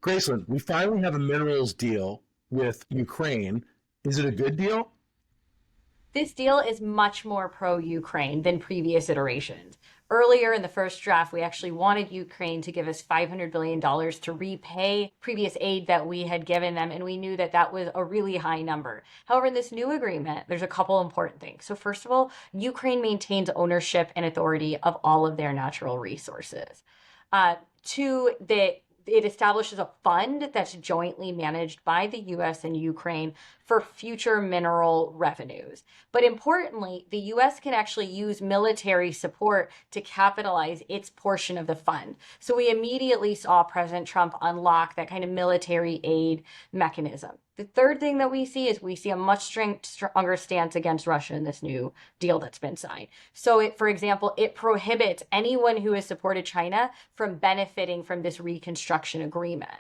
Gracelin, we finally have a minerals deal with Ukraine. Is it a good deal? This deal is much more pro-Ukraine than previous iterations. Earlier in the first draft, we actually wanted Ukraine to give us $500 billion to repay previous aid that we had given them, and we knew that that was a really high number. However, in this new agreement, there's a couple important things. So first of all, Ukraine maintains ownership and authority of all of their natural resources. Two, that it establishes a fund that's jointly managed by the US and Ukraine for future mineral revenues. But importantly, the US can actually use military support to capitalize its portion of the fund. So we immediately saw President Trump unlock that kind of military aid mechanism. The third thing that we see is we see a much stronger stance against Russia in this new deal that's been signed. So, for example, it prohibits anyone who has supported China from benefiting from this reconstruction agreement.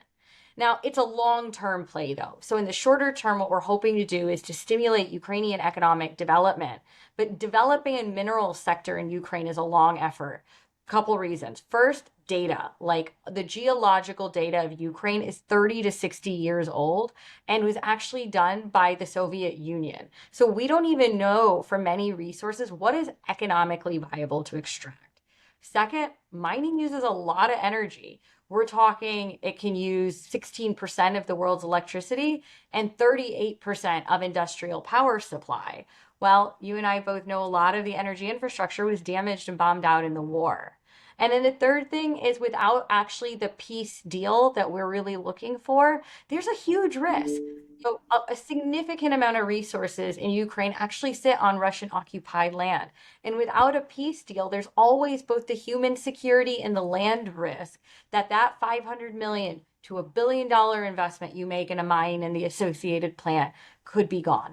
Now, it's a long-term play, though. So in the shorter term, what we're hoping to do is to stimulate Ukrainian economic development. But developing a mineral sector in Ukraine is a long effort. Couple reasons. First, data. Like the geological data of Ukraine is 30 to 60 years old and was actually done by the Soviet Union. So we don't even know for many resources what is economically viable to extract. Second, mining uses a lot of energy. We're talking it can use 16% of the world's electricity and 38% of industrial power supply. Well, you and I both know a lot of the energy infrastructure was damaged and bombed out in the war. And then the third thing is without actually the peace deal that we're really looking for, there's a huge risk. So a significant amount of resources in Ukraine actually sit on Russian occupied land. And without a peace deal, there's always both the human security and the land risk that 500 million to $1 billion investment you make in a mine and the associated plant could be gone.